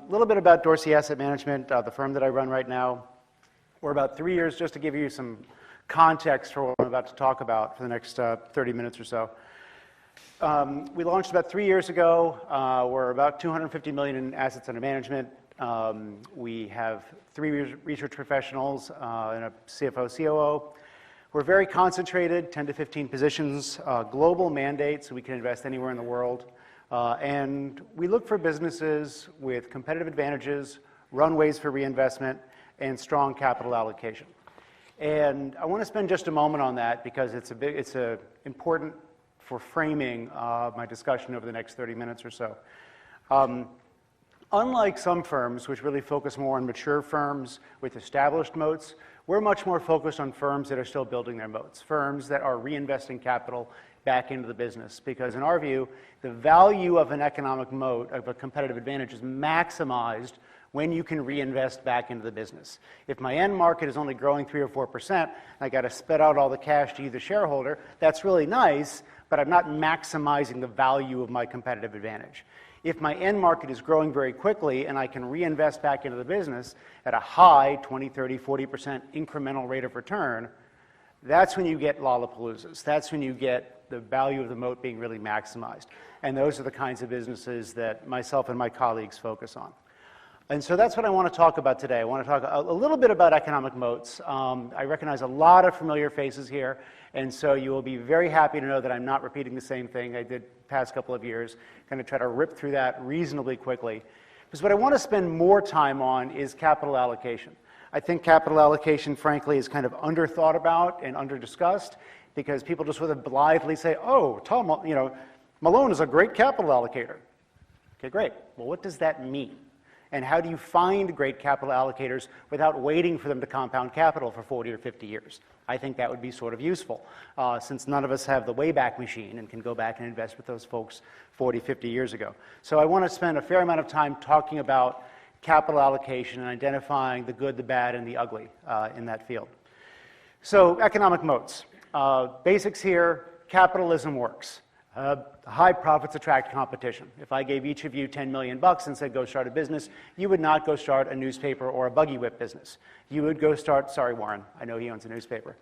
little bit about Dorsey Asset Management, the firm that I run right now. We're about 3 years, just to give you some context for what I'm about to talk about for the next 30 minutes or so. We launched about 3 years ago. We're about $250 million in assets under management. We have 3 research professionals and a CFO, COO. We're very concentrated, 10 to 15 positions, global mandate, so we can invest anywhere in the world. And we look for businesses with competitive advantages, runways for reinvestment, and strong capital allocation. And I want to spend just a moment on that because it's important for framing my discussion over the next 30 minutes or so. Unlike some firms, which really focus more on mature firms with established moats, we're much more focused on firms that are still building their moats, firms that are reinvesting capital back into the business. Because in our view, the value of an economic moat, of a competitive advantage, is maximized when you can reinvest back into the business. If my end market is only growing 3 or 4%, and I got to spit out all the cash to you, the shareholder, that's really nice, but I'm not maximizing the value of my competitive advantage. If my end market is growing very quickly and I can reinvest back into the business at a high 20, 30, 40% incremental rate of return, that's when you get Lollapaloozas. That's when you get the value of the moat being really maximized. And those are the kinds of businesses that myself and my colleagues focus on. And so that's what I want to talk about today. I want to talk a little bit about economic moats. I recognize a lot of familiar faces here, and so you will be very happy to know that I'm not repeating the same thing I did the past couple of years. Going to try to rip through that reasonably quickly. Because what I want to spend more time on is capital allocation. I think capital allocation, frankly, is kind of underthought about and under-discussed because people just sort of blithely say, oh, Tom, Malone is a great capital allocator. Okay, great. Well, what does that mean? And how do you find great capital allocators without waiting for them to compound capital for 40 or 50 years? I think that would be sort of useful, since none of us have the Wayback Machine and can go back and invest with those folks 40, 50 years ago. So I want to spend a fair amount of time talking about capital allocation and identifying the good, the bad, and the ugly in that field. So economic moats. Basics here, capitalism works. High profits attract competition. If I gave each of you $10 million and said, go start a business, you would not go start a newspaper or a buggy whip business. You would go start, sorry, Warren, I know he owns a newspaper.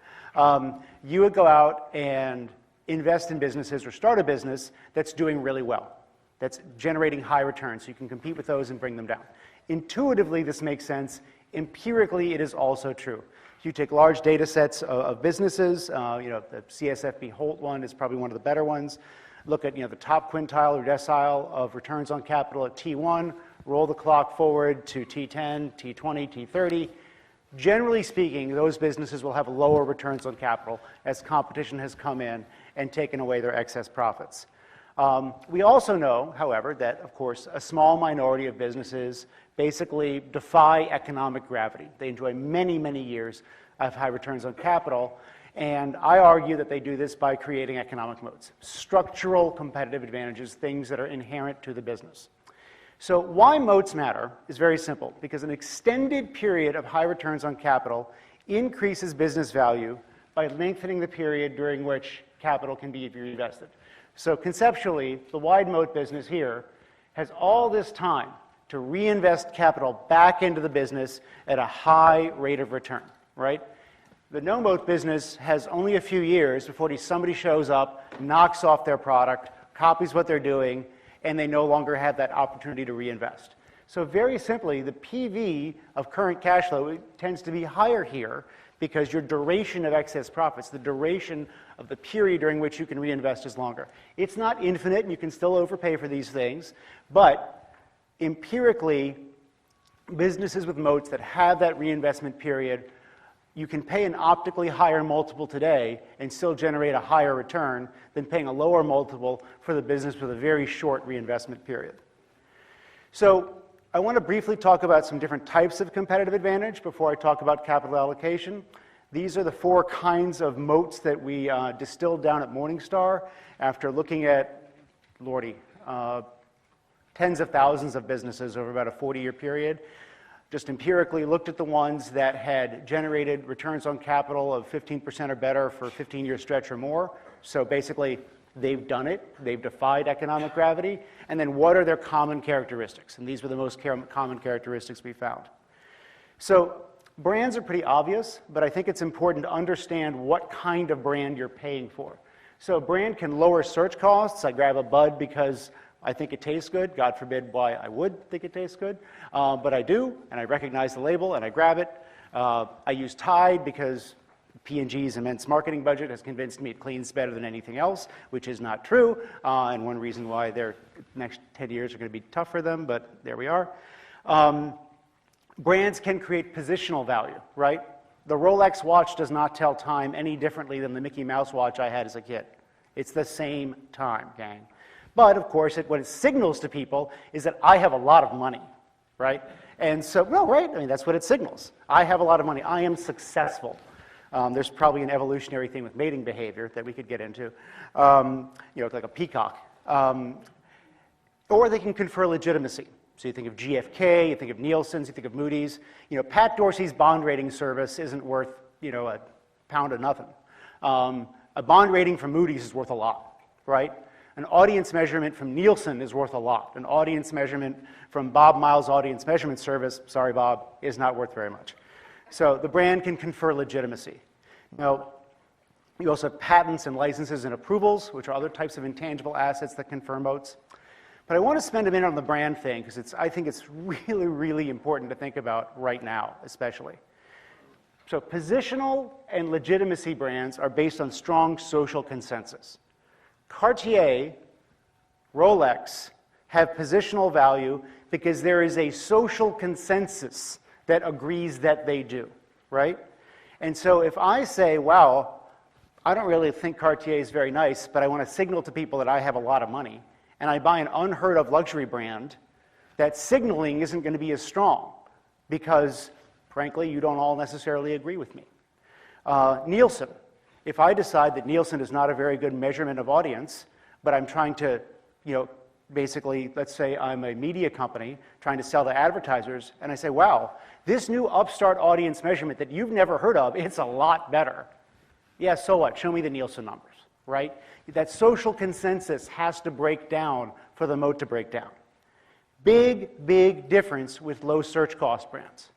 You would go out and invest in businesses or start a business that's doing really well, that's generating high returns, so you can compete with those and bring them down. Intuitively, this makes sense. Empirically, it is also true. If you take large data sets of businesses, the CSFB Holt one is probably one of the better ones. Look at the top quintile or decile of returns on capital at T1, roll the clock forward to T10, T20, T30. Generally speaking, those businesses will have lower returns on capital as competition has come in and taken away their excess profits. We also know, however, that, of course, a small minority of businesses basically defy economic gravity. They enjoy many, many years of high returns on capital, and I argue that they do this by creating economic moats, structural competitive advantages, things that are inherent to the business. So why moats matter is very simple, because an extended period of high returns on capital increases business value by lengthening the period during which capital can be reinvested. So conceptually, the wide moat business here has all this time to reinvest capital back into the business at a high rate of return, right? The no moat business has only a few years before somebody shows up, knocks off their product, copies what they're doing, and they no longer have that opportunity to reinvest. So very simply, the PV of current cash flow tends to be higher here because your duration of excess profits, the duration of the period during which you can reinvest, is longer. It's not infinite, and you can still overpay for these things, but empirically, businesses with moats that have that reinvestment period, you can pay an optically higher multiple today and still generate a higher return than paying a lower multiple for the business with a very short reinvestment period. So I want to briefly talk about some different types of competitive advantage before I talk about capital allocation. These are the 4 kinds of moats that we distilled down at Morningstar after looking at, lordy, tens of thousands of businesses over about a 40-year period. Just empirically looked at the ones that had generated returns on capital of 15% or better for a 15-year stretch or more. So basically, They've done it. They've defied economic gravity. And then what are their common characteristics? And these were the most common characteristics we found. So brands are pretty obvious, but I think it's important to understand what kind of brand you're paying for. So a brand can lower search costs. I grab a Bud because I think it tastes good. God forbid why I would think it tastes good. But I do, and I recognize the label, and I grab it. I use Tide because P&G's immense marketing budget has convinced me it cleans better than anything else, which is not true, and one reason why their next 10 years are going to be tough for them, but there we are. Brands can create positional value, right? The Rolex watch does not tell time any differently than the Mickey Mouse watch I had as a kid. It's the same time, gang. But, of course, what it signals to people is that I have a lot of money, right? And so, well, right, I mean, that's what it signals. I have a lot of money. I am successful. There's probably an evolutionary thing with mating behavior that we could get into, like a peacock. Or they can confer legitimacy. So you think of GfK, you think of Nielsen's, you think of Moody's. Pat Dorsey's bond rating service isn't worth, a pound of nothing. A bond rating from Moody's is worth a lot, right? An audience measurement from Nielsen is worth a lot. An audience measurement from Bob Miles' audience measurement service, sorry Bob, is not worth very much. So the brand can confer legitimacy. Now, you also have patents and licenses and approvals, which are other types of intangible assets that confer moats. But I want to spend a minute on the brand thing because I think it's really, really important to think about right now, especially. So positional and legitimacy brands are based on strong social consensus. Cartier, Rolex have positional value because there is a social consensus that agrees that they do, right? And so if I say, wow, I don't really think Cartier is very nice, but I want to signal to people that I have a lot of money, and I buy an unheard of luxury brand, that signaling isn't going to be as strong because, frankly, you don't all necessarily agree with me. Nielsen. If I decide that Nielsen is not a very good measurement of audience, but I'm trying to, basically, let's say I'm a media company trying to sell to advertisers, and I say, wow, this new upstart audience measurement that you've never heard of, it's a lot better. Yeah, so what? Show me the Nielsen numbers, right? That social consensus has to break down for the moat to break down. Big, big difference with low search cost brands.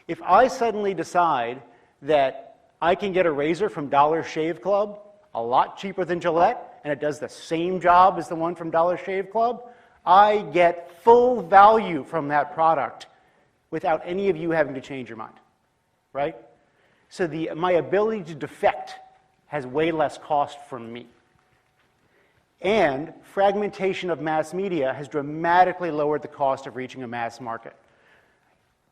If I suddenly decide that I can get a razor from Dollar Shave Club a lot cheaper than Gillette, and it does the same job as the one from Dollar Shave Club, I get full value from that product without any of you having to change your mind, right? So my ability to defect has way less cost from me. And fragmentation of mass media has dramatically lowered the cost of reaching a mass market.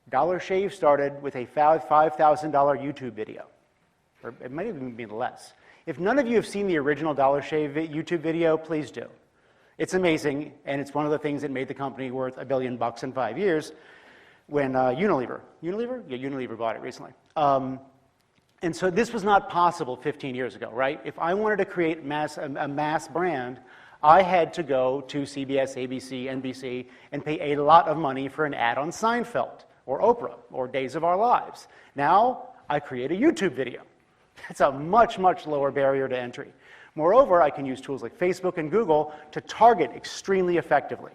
Dollar Shave started with a $5,000 YouTube video. Or it might even be less. If none of you have seen the original Dollar Shave YouTube video, please do. It's amazing, and it's one of the things that made the company worth $1 billion in 5 years when Unilever bought it recently. And so this was not possible 15 years ago, right? If I wanted to create a mass brand, I had to go to CBS, ABC, NBC, and pay a lot of money for an ad on Seinfeld, or Oprah, or Days of Our Lives. Now, I create a YouTube video. That's a much, much lower barrier to entry. Moreover, I can use tools like Facebook and Google to target extremely effectively.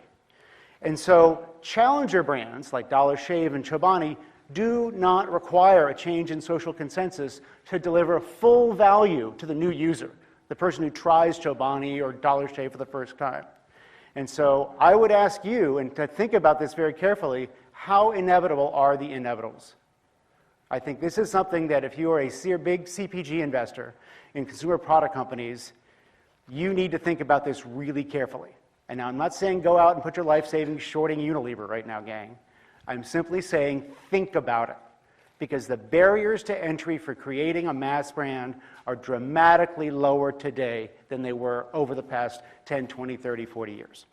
And so challenger brands like Dollar Shave and Chobani do not require a change in social consensus to deliver full value to the new user, the person who tries Chobani or Dollar Shave for the first time. And so I would ask you, and to think about this very carefully, how inevitable are the inevitables? I think this is something that if you are a big CPG investor in consumer product companies, you need to think about this really carefully. And now I'm not saying go out and put your life savings shorting Unilever right now, gang. I'm simply saying think about it. Because the barriers to entry for creating a mass brand are dramatically lower today than they were over the past 10, 20, 30, 40 years.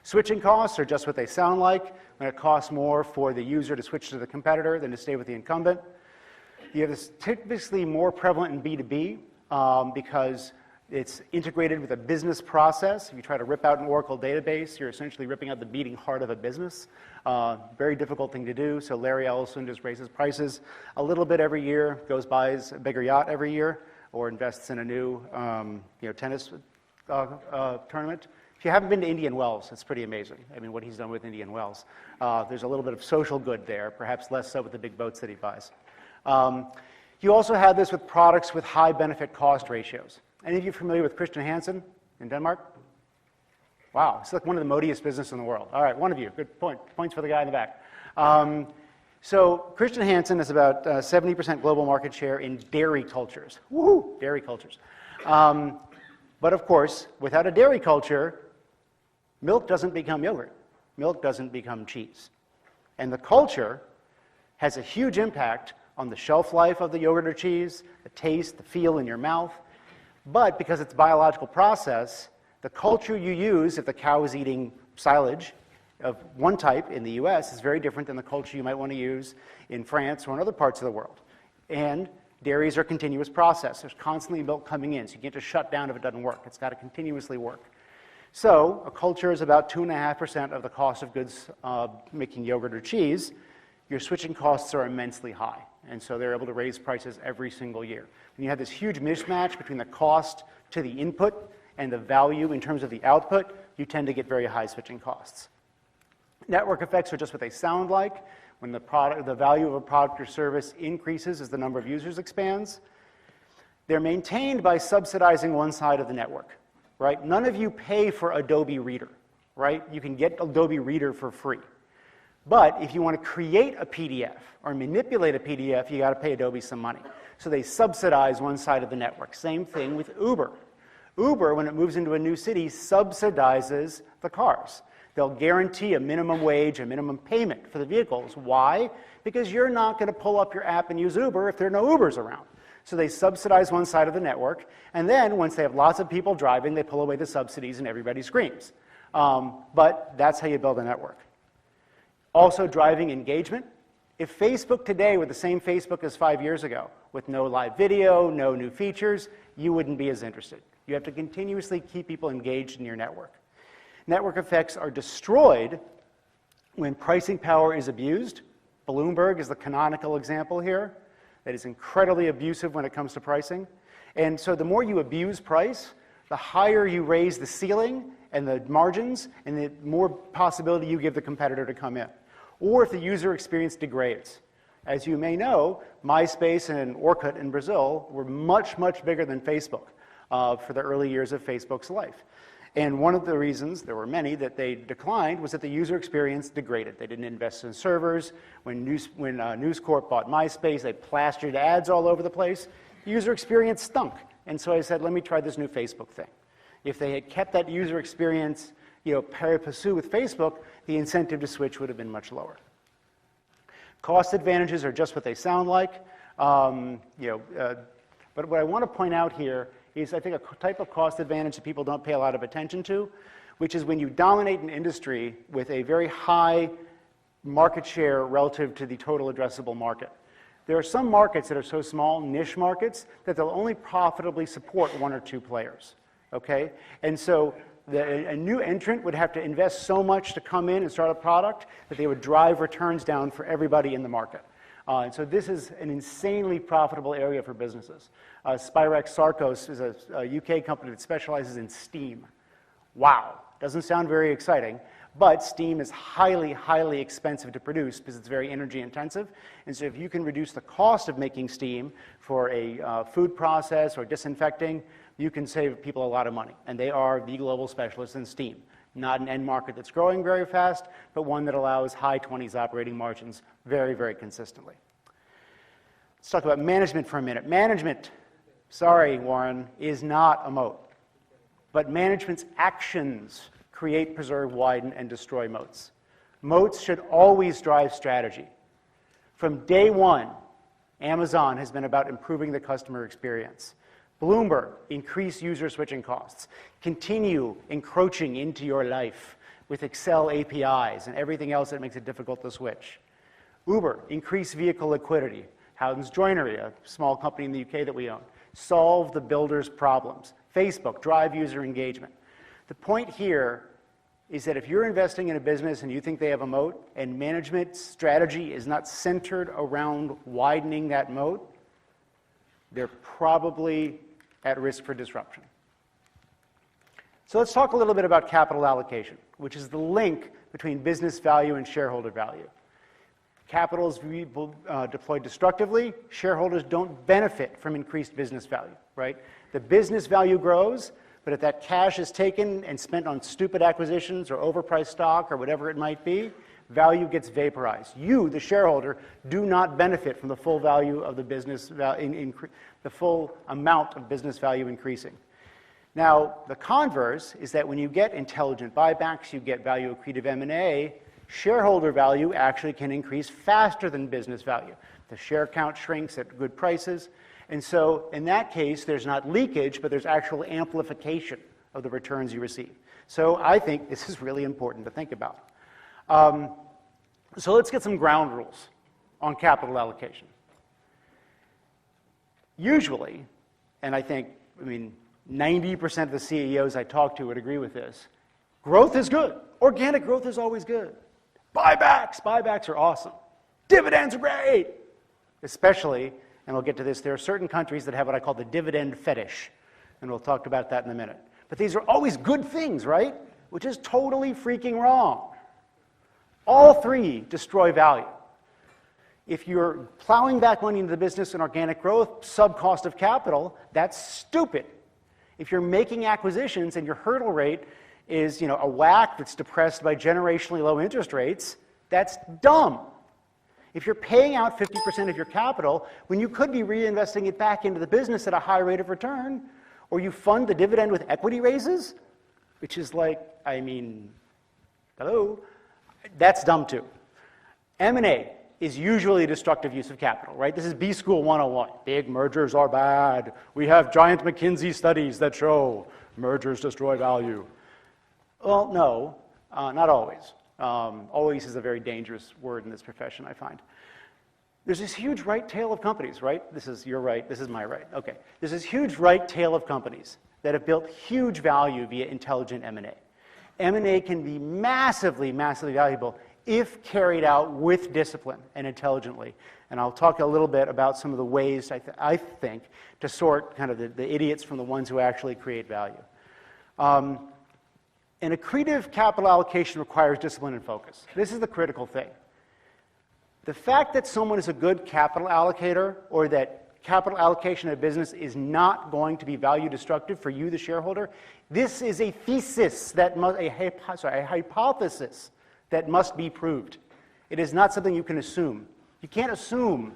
Switching costs are just what they sound like, when it costs more for the user to switch to the competitor than to stay with the incumbent. You have this typically more prevalent in B2B because it's integrated with a business process. If you try to rip out an Oracle database, you're essentially ripping out the beating heart of a business. Very difficult thing to do, so Larry Ellison just raises prices a little bit every year, buys a bigger yacht every year. or invests in a new tennis tournament. If you haven't been to Indian Wells, it's pretty amazing. I mean, what he's done with Indian Wells. There's a little bit of social good there, perhaps less so with the big boats that he buys. You also have this with products with high benefit cost ratios. Any of you familiar with Christian Hansen in Denmark? Wow, it's like one of the modiest businesses in the world. All right, one of you, good point. Points for the guy in the back. So Christian Hansen is about 70% global market share in dairy cultures. Woohoo, dairy cultures. But of course, without a dairy culture, milk doesn't become yogurt. Milk doesn't become cheese. And the culture has a huge impact on the shelf life of the yogurt or cheese, the taste, the feel in your mouth. But because it's a biological process, the culture you use, if the cow is eating silage of one type in the US, is very different than the culture you might want to use in France or in other parts of the world. And dairies are a continuous process. There's constantly milk coming in, so you can't just shut down if it doesn't work. It's got to continuously work. So a culture is about 2.5% of the cost of goods making yogurt or cheese. Your switching costs are immensely high, and so they're able to raise prices every single year. When you have this huge mismatch between the cost to the input and the value in terms of the output, you tend to get very high switching costs. Network effects are just what they sound like. When the value of a product or service increases as the number of users expands, they're maintained by subsidizing one side of the network, right? None of you pay for Adobe Reader, right? You can get Adobe Reader for free. But if you want to create a PDF or manipulate a PDF, you got to pay Adobe some money. So they subsidize one side of the network. Same thing with Uber. Uber, when it moves into a new city, subsidizes the cars. They'll guarantee a minimum wage, a minimum payment for the vehicles. Why? Because you're not going to pull up your app and use Uber if there are no Ubers around. So they subsidize one side of the network, and then once they have lots of people driving, they pull away the subsidies and everybody screams. But that's how you build a network. Also driving engagement. If Facebook today were the same Facebook as 5 years ago, with no live video, no new features, you wouldn't be as interested. You have to continuously keep people engaged in your network. Network effects are destroyed when pricing power is abused. Bloomberg is the canonical example here. That is incredibly abusive when it comes to pricing. And so the more you abuse price, the higher you raise the ceiling and the margins, and the more possibility you give the competitor to come in. Or if the user experience degrades. As you may know, MySpace and Orkut in Brazil were much, much bigger than Facebook for the early years of Facebook's life. And one of the reasons, there were many, that they declined was that the user experience degraded. They didn't invest in servers. When News Corp bought MySpace, they plastered ads all over the place. The user experience stunk. And so I said, let me try this new Facebook thing. If they had kept that user experience, pari passu with Facebook, the incentive to switch would have been much lower. Cost advantages are just what they sound like. But what I want to point out here is, I think, a type of cost advantage that people don't pay a lot of attention to, which is when you dominate an industry with a very high market share relative to the total addressable market. There are some markets that are so small, niche markets, that they'll only profitably support one or two players, okay? And so a new entrant would have to invest so much to come in and start a product that they would drive returns down for everybody in the market. And so this is an insanely profitable area for businesses. Spirax Sarcos is a UK company that specializes in steam. Wow, doesn't sound very exciting, but steam is highly, highly expensive to produce because it's very energy intensive. And so if you can reduce the cost of making steam for a food process or disinfecting, you can save people a lot of money. And they are the global specialists in steam. Not an end market that's growing very fast, but one that allows high 20s operating margins very, very consistently. Let's talk about management for a minute. Management, sorry, Warren, is not a moat. But management's actions create, preserve, widen, and destroy moats. Moats should always drive strategy. From day one, Amazon has been about improving the customer experience. Bloomberg, increase user switching costs. Continue encroaching into your life with Excel APIs and everything else that makes it difficult to switch. Uber, increase vehicle liquidity. Howden's Joinery, a small company in the UK that we own. Solve the builder's problems. Facebook, drive user engagement. The point here is that if you're investing in a business and you think they have a moat and management strategy is not centered around widening that moat, they're probably at risk for disruption. So let's talk a little bit about capital allocation, which is the link between business value and shareholder value. Capital is deployed destructively. Shareholders don't benefit from increased business value, right? The business value grows, but if that cash is taken and spent on stupid acquisitions or overpriced stock or whatever it might be, value gets vaporized. You, the shareholder, do not benefit from the full value of the business, the full amount of business value increasing. Now, the converse is that when you get intelligent buybacks, you get value accretive M&A, shareholder value actually can increase faster than business value. The share count shrinks at good prices. And so in that case, there's not leakage, but there's actual amplification of the returns you receive. So I think this is really important to think about. So let's get some ground rules on capital allocation. Usually, and I think, 90% of the CEOs I talk to would agree with this, growth is good. Organic growth is always good. Buybacks are awesome. Dividends are great. Especially, and we'll get to this, there are certain countries that have what I call the dividend fetish, and we'll talk about that in a minute. But these are always good things, right? Which is totally freaking wrong. All three destroy value. If you're plowing back money into the business in organic growth, sub-cost of capital, that's stupid. If you're making acquisitions and your hurdle rate is, a WACC that's depressed by generationally low interest rates, that's dumb. If you're paying out 50% of your capital when you could be reinvesting it back into the business at a high rate of return, or you fund the dividend with equity raises, which is like, hello, that's dumb too. M&A is usually a destructive use of capital, right? This is B School 101. Big mergers are bad. We have giant McKinsey studies that show mergers destroy value. Well, no, not always. Always is a very dangerous word in this profession, I find. There's this huge right tail of companies, right? This is your right, this is my right. Okay. There's this huge right tail of companies that have built huge value via intelligent M&A. M&A can be massively, massively valuable if carried out with discipline and intelligently. And I'll talk a little bit about some of the ways I think to sort kind of the idiots from the ones who actually create value. And accretive capital allocation requires discipline and focus. This is the critical thing. The fact that someone is a good capital allocator or that capital allocation of business is not going to be value destructive for you, the shareholder, this is a thesis that a hypothesis that must be proved. It is not something you can assume. You can't assume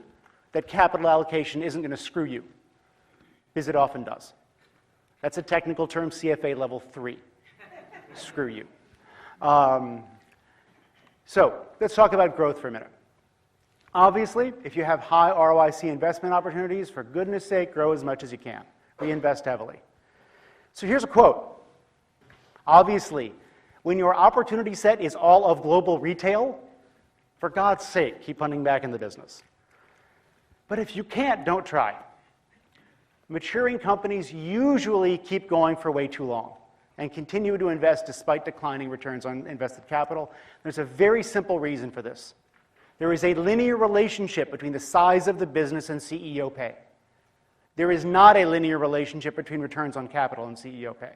that capital allocation isn't going to screw you, because it often does. That's a technical term, CFA level 3. Screw you. So let's talk about growth for a minute. Obviously, if you have high ROIC investment opportunities, for goodness sake, grow as much as you can. Reinvest heavily. So here's a quote. Obviously, when your opportunity set is all of global retail, for God's sake, keep funding back in the business. But if you can't, don't try. Maturing companies usually keep going for way too long and continue to invest despite declining returns on invested capital. There's a very simple reason for this. There is a linear relationship between the size of the business and CEO pay. There is not a linear relationship between returns on capital and CEO pay.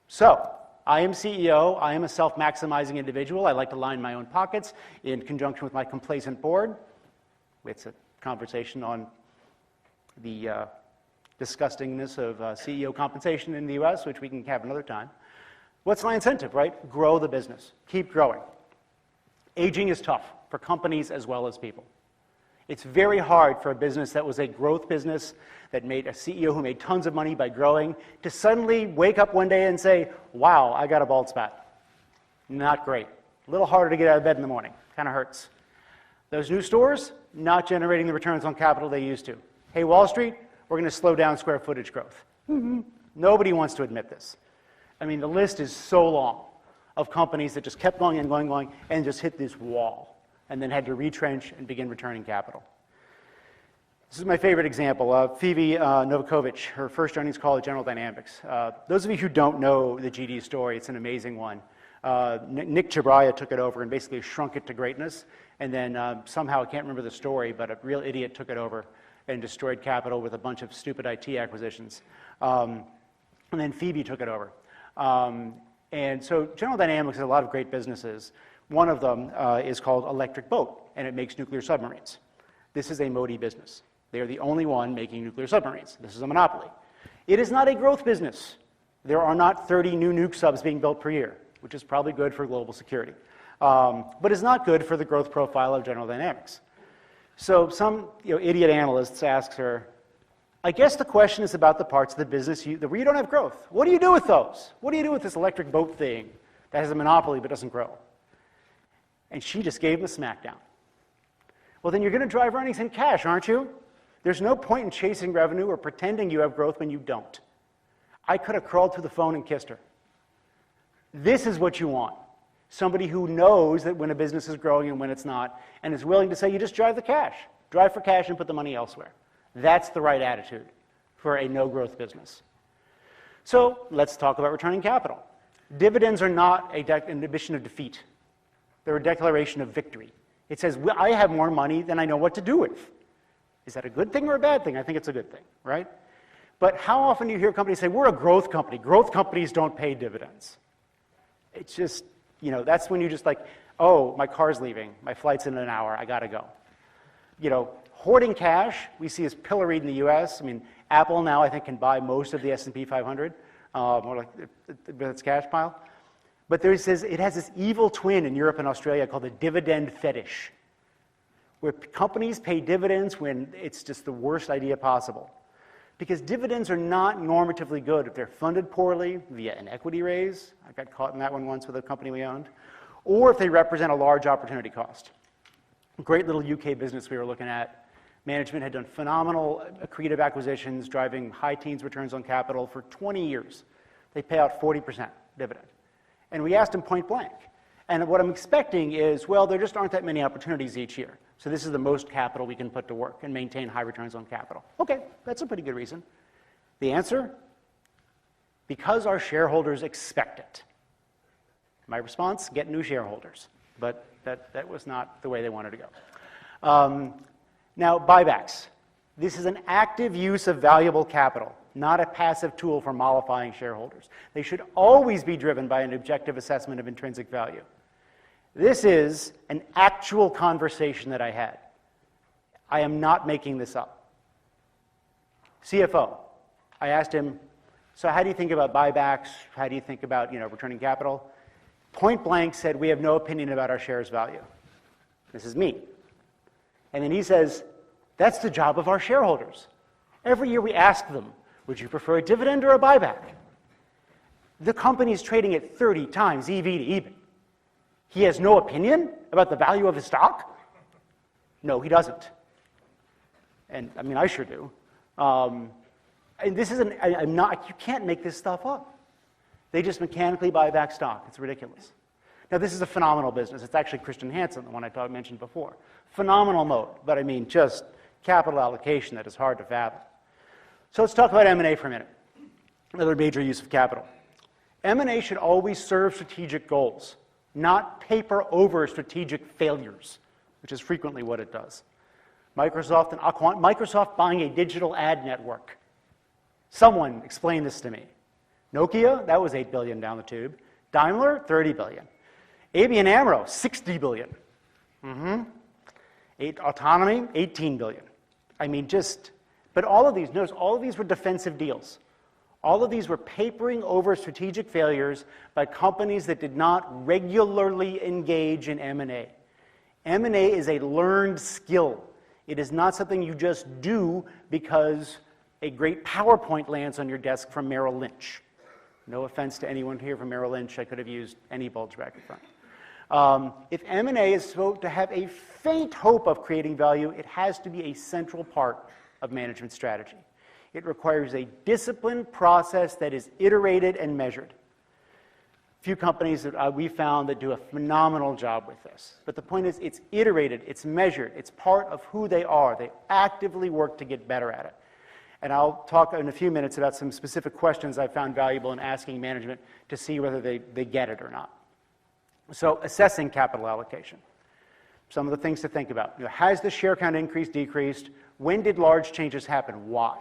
So, I am CEO. I am a self-maximizing individual. I like to line my own pockets in conjunction with my complacent board. It's a conversation on the disgustingness of CEO compensation in the US, which we can have another time. What's my incentive, right? Grow the business. Keep growing. Aging is tough for companies as well as people. It's very hard for a business that was a growth business that made a CEO who made tons of money by growing to suddenly wake up one day and say, wow, I got a bald spot. Not great. A little harder to get out of bed in the morning. Kind of hurts. Those new stores, not generating the returns on capital they used to. Hey, Wall Street, we're going to slow down square footage growth. Nobody wants to admit this. I mean, the list is so long of companies that just kept going and going and going and just hit this wall and then had to retrench and begin returning capital. This is my favorite example. Phoebe Novakovic, her first earnings call at General Dynamics. Those of you who don't know the GD story, it's an amazing one. Nick Chabraya took it over and basically shrunk it to greatness, and then somehow, I can't remember the story, but a real idiot took it over and destroyed capital with a bunch of stupid IT acquisitions. And then Phoebe took it over. And so General Dynamics has a lot of great businesses. One of them is called Electric Boat, and it makes nuclear submarines. This is a Modi business. They are the only one making nuclear submarines. This is a monopoly. It is not a growth business. There are not 30 new nuke subs being built per year, which is probably good for global security, but is not good for the growth profile of General Dynamics. So some idiot analysts ask her, I guess the question is about the parts of the business where you don't have growth. What do you do with those? What do you do with this electric boat thing that has a monopoly but doesn't grow? And she just gave him a smackdown. Well, then you're going to drive earnings in cash, aren't you? There's no point in chasing revenue or pretending you have growth when you don't. I could have crawled to the phone and kissed her. This is what you want. Somebody who knows that when a business is growing and when it's not, and is willing to say, you just drive the cash. Drive for cash and put the money elsewhere. That's the right attitude for a no-growth business. So let's talk about returning capital. Dividends are not an admission of defeat. They're a declaration of victory. It says, I have more money than I know what to do with. Is that a good thing or a bad thing? I think it's a good thing, right? But how often do you hear companies say, we're a growth company. Growth companies don't pay dividends. It's just, that's when you just like, oh, my car's leaving. My flight's in an hour. I got to go. Hoarding cash, we see as pilloried in the US. I mean, Apple now, I think, can buy most of the S&P 500, or like its cash pile. But it has this evil twin in Europe and Australia called the dividend fetish, where companies pay dividends when it's just the worst idea possible. Because dividends are not normatively good if they're funded poorly via an equity raise. I got caught in that one once with a company we owned. Or if they represent a large opportunity cost. A great little UK business we were looking at. Management had done phenomenal accretive acquisitions, driving high teens returns on capital for 20 years. They pay out 40% dividend. And we asked them point blank. And what I'm expecting is, well, there just aren't that many opportunities each year. So this is the most capital we can put to work and maintain high returns on capital. Okay, that's a pretty good reason. The answer? Because our shareholders expect it. My response? Get new shareholders. But that was not the way they wanted to go. Now, buybacks. This is an active use of valuable capital, not a passive tool for mollifying shareholders. They should always be driven by an objective assessment of intrinsic value. This is an actual conversation that I had. I am not making this up. CFO, I asked him, so how do you think about buybacks? How do you think about returning capital? Point blank said, we have no opinion about our shares value. This is me. And then he says, that's the job of our shareholders. Every year we ask them, would you prefer a dividend or a buyback? The company is trading at 30 times EV to EBIT. He has no opinion about the value of his stock? No, he doesn't. And I mean, I sure do. And this isn't, you can't make this stuff up. They just mechanically buy back stock. It's ridiculous. Now, this is a phenomenal business. It's actually Christian Hansen, the one I mentioned before. Phenomenal moat, but I mean, just capital allocation that is hard to fathom. So let's talk about M&A for a minute. Another major use of capital. M&A should always serve strategic goals, not paper over strategic failures, which is frequently what it does. Microsoft buying a digital ad network. Someone explain this to me. Nokia, that was $8 billion down the tube. Daimler, $30 billion. ABN AMRO, $60 billion. Autonomy, $18 billion. I mean, but all of these were defensive deals. All of these were papering over strategic failures by companies that did not regularly engage in M&A. M&A is a learned skill. It is not something you just do because a great PowerPoint lands on your desk from Merrill Lynch. No offense to anyone here from Merrill Lynch. I could have used any bulge bracket front. If M&A is supposed to have a faint hope of creating value, it has to be a central part of management strategy. It requires a disciplined process that is iterated and measured. Few companies that we found that do a phenomenal job with this. But the point is, it's iterated, it's measured, it's part of who they are. They actively work to get better at it. And I'll talk in a few minutes about some specific questions I found valuable in asking management to see whether they get it or not. So, assessing capital allocation. Some of the things to think about. Has the share count increased, decreased? When did large changes happen? Why?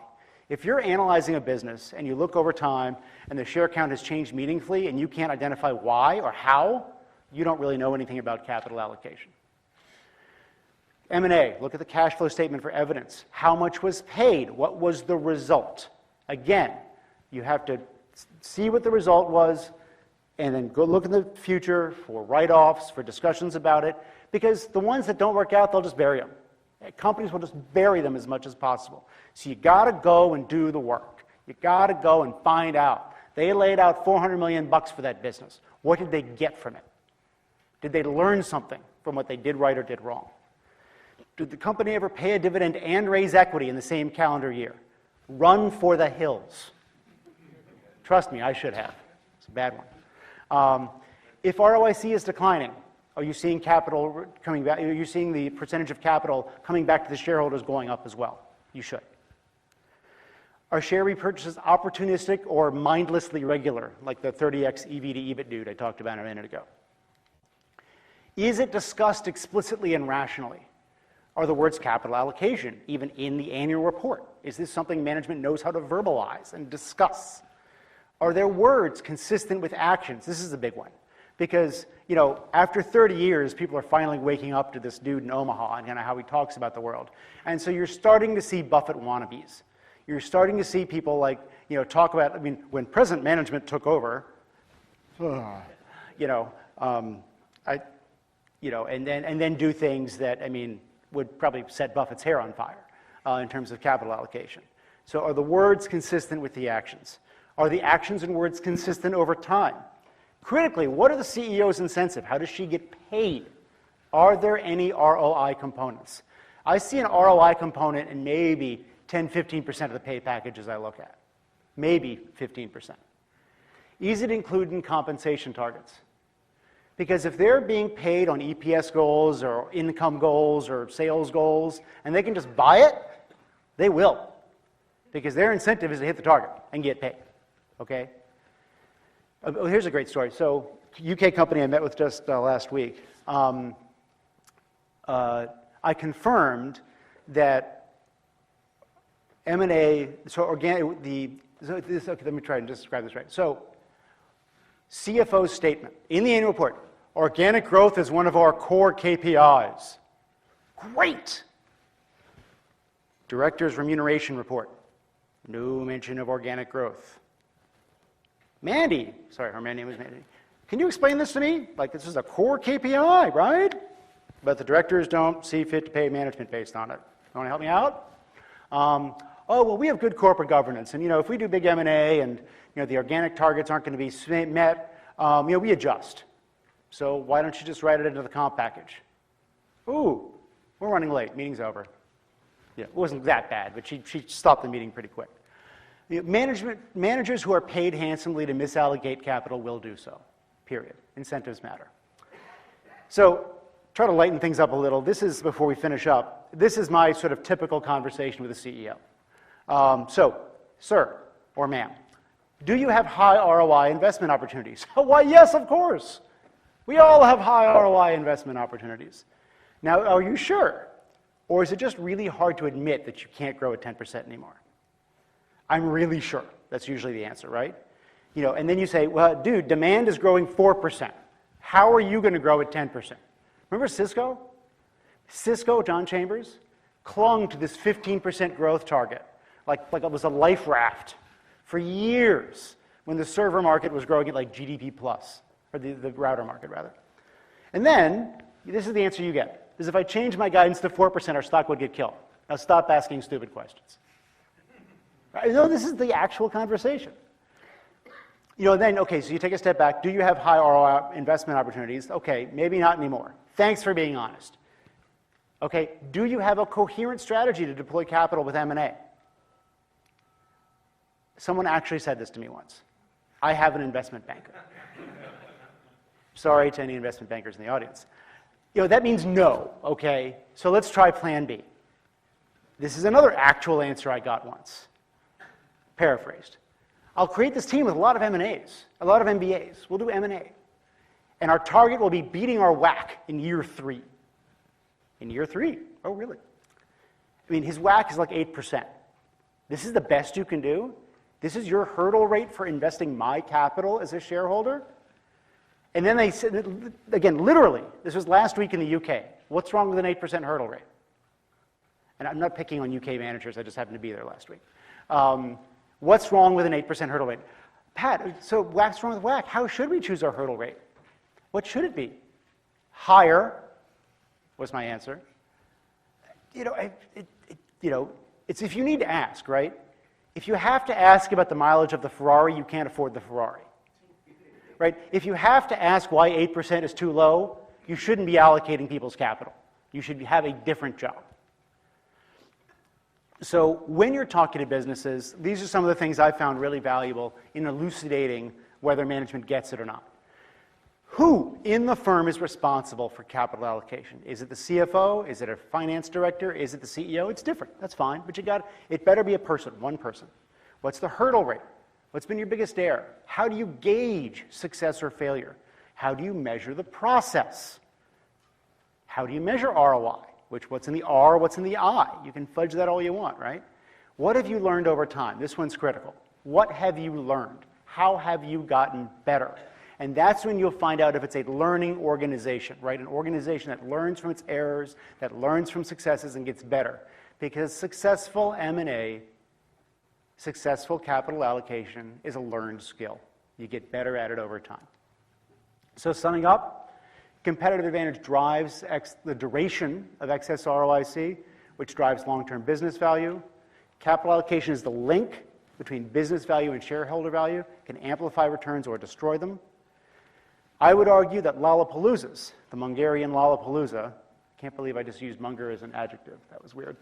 If you're analyzing a business and you look over time and the share count has changed meaningfully and you can't identify why or how, you don't really know anything about capital allocation. M&A, look at the cash flow statement for evidence. How much was paid? What was the result? Again, you have to see what the result was and then go look in the future for write-offs, for discussions about it, because the ones that don't work out, they'll just bury them. Companies will just bury them as much as possible. So you got to go and do the work. You got to go and find out. They laid out $400 million for that business. What did they get from it? Did they learn something from what they did right or did wrong? Did the company ever pay a dividend and raise equity in the same calendar year? Run for the hills. Trust me, I should have. It's a bad one. If ROIC is declining, are you seeing capital coming back? Are you seeing the percentage of capital coming back to the shareholders going up as well? You should. Are share repurchases opportunistic or mindlessly regular, like the 30x EV to EBIT dude I talked about a minute ago? Is it discussed explicitly and rationally? Are the words capital allocation even in the annual report? Is this something management knows how to verbalize and discuss? Are their words consistent with actions? This is a big one. Because, after 30 years, people are finally waking up to this dude in Omaha and how he talks about the world. And so you're starting to see Buffett wannabes. You're starting to see people talk about, when present management took over, and then do things that, would probably set Buffett's hair on fire in terms of capital allocation. So are the words consistent with the actions? Are the actions and words consistent over time? Critically, what are the CEO's incentives? How does she get paid? Are there any ROI components? I see an ROI component in maybe 10, 15% of the pay packages I look at. Maybe 15%. Is it included in compensation targets? Because if they're being paid on EPS goals or income goals or sales goals, and they can just buy it, they will. Because their incentive is to hit the target and get paid. Okay? Here's a great story. So, UK company I met with just last week, I confirmed that M&A, let me try and describe this right. So, CFO's statement in the annual report, organic growth is one of our core KPIs. Great! Director's remuneration report, no mention of organic growth. Mandy, sorry, her name was Mandy. Can you explain this to me? This is a core KPI, right? But the directors don't see fit to pay management based on it. You want to help me out? We have good corporate governance, and if we do big M&A and the organic targets aren't going to be met, we adjust. So why don't you just write it into the comp package? Ooh, we're running late. Meeting's over. Yeah, it wasn't that bad, but she stopped the meeting pretty quick. Managers who are paid handsomely to misallocate capital will do so, period. Incentives matter. So try to lighten things up a little. This is, before we finish up, this is my sort of typical conversation with a CEO. Sir or ma'am, do you have high ROI investment opportunities? Why, yes, of course. We all have high ROI investment opportunities. Now, are you sure? Or is it just really hard to admit that you can't grow at 10% anymore? I'm really sure. That's usually the answer, right? And then you say, well, dude, demand is growing 4%. How are you going to grow at 10%? Remember Cisco? Cisco, John Chambers, clung to this 15% growth target, like it was a life raft for years when the server market was growing at GDP plus, or the router market, rather. And then, this is the answer you get, is if I change my guidance to 4%, our stock would get killed. Now stop asking stupid questions. No, this is the actual conversation. Then, okay, so you take a step back. Do you have high ROI investment opportunities? Okay, maybe not anymore. Thanks for being honest. Okay, do you have a coherent strategy to deploy capital with M&A? Someone actually said this to me once. I have an investment banker. Sorry to any investment bankers in the audience. That means no, okay? So let's try plan B. This is another actual answer I got once. Paraphrased. I'll create this team with a lot of M&As, a lot of MBAs. We'll do M&A. And our target will be beating our WACC in year 3. In year 3, oh really? I mean, his WACC is like 8%. This is the best you can do? This is your hurdle rate for investing my capital as a shareholder? And then they said, again, literally, this was last week in the UK. What's wrong with an 8% hurdle rate? And I'm not picking on UK managers, I just happened to be there last week. What's wrong with an 8% hurdle rate? Pat, so what's wrong with WACC? How should we choose our hurdle rate? What should it be? Higher was my answer. It's if you need to ask, right? If you have to ask about the mileage of the Ferrari, you can't afford the Ferrari. Right? If you have to ask why 8% is too low, you shouldn't be allocating people's capital. You should have a different job. So when you're talking to businesses, these are some of the things I found really valuable in elucidating whether management gets it or not. Who in the firm is responsible for capital allocation? Is it the CFO? Is it a finance director? Is it the CEO? It's different. That's fine. But it better be a person, one person. What's the hurdle rate? What's been your biggest error? How do you gauge success or failure? How do you measure the process? How do you measure ROI? What's in the R, what's in the I? You can fudge that all you want, right? What have you learned over time? This one's critical. What have you learned? How have you gotten better? And that's when you'll find out if it's a learning organization, right? An organization that learns from its errors, that learns from successes and gets better. Because successful M&A, successful capital allocation is a learned skill. You get better at it over time. So summing up, competitive advantage drives the duration of excess ROIC, which drives long-term business value. Capital allocation is the link between business value and shareholder value, can amplify returns or destroy them. I would argue that Lollapaloozas, the Mungarian Lollapalooza, can't believe I just used Munger as an adjective, that was weird,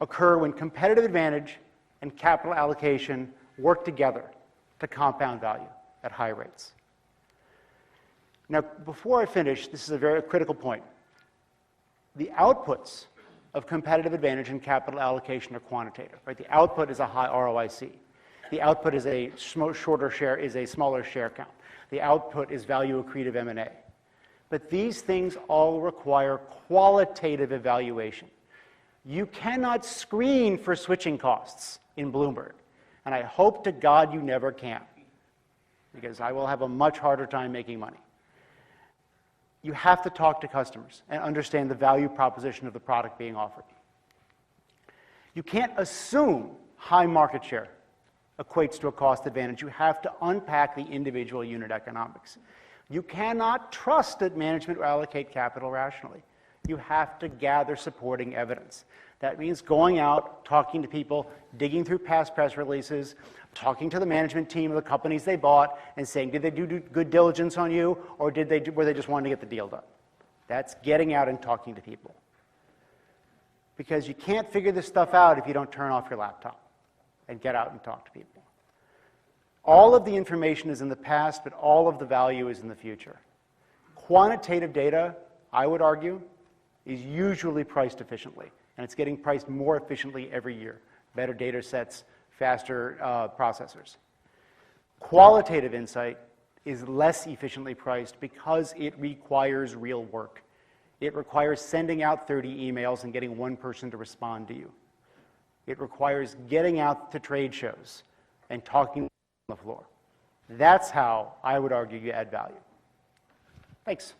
occur when competitive advantage and capital allocation work together to compound value at high rates. Now, before I finish, this is a very critical point. The outputs of competitive advantage and capital allocation are quantitative, right? The output is a high ROIC. The output is a smaller share count. The output is value accretive M&A. But these things all require qualitative evaluation. You cannot screen for switching costs in Bloomberg, and I hope to God you never can, because I will have a much harder time making money. You have to talk to customers and understand the value proposition of the product being offered. You can't assume high market share equates to a cost advantage. You have to unpack the individual unit economics. You cannot trust that management will allocate capital rationally. You have to gather supporting evidence. That means going out, talking to people, digging through past press releases, talking to the management team of the companies they bought and saying, did they do good diligence on you, or were they just wanting to get the deal done? That's getting out and talking to people. Because you can't figure this stuff out if you don't turn off your laptop and get out and talk to people. All of the information is in the past, but all of the value is in the future. Quantitative data, I would argue, is usually priced efficiently, and it's getting priced more efficiently every year. Better data sets, faster processors. Qualitative insight is less efficiently priced because it requires real work. It requires sending out 30 emails and getting one person to respond to you. It requires getting out to trade shows and talking on the floor. That's how I would argue you add value. Thanks.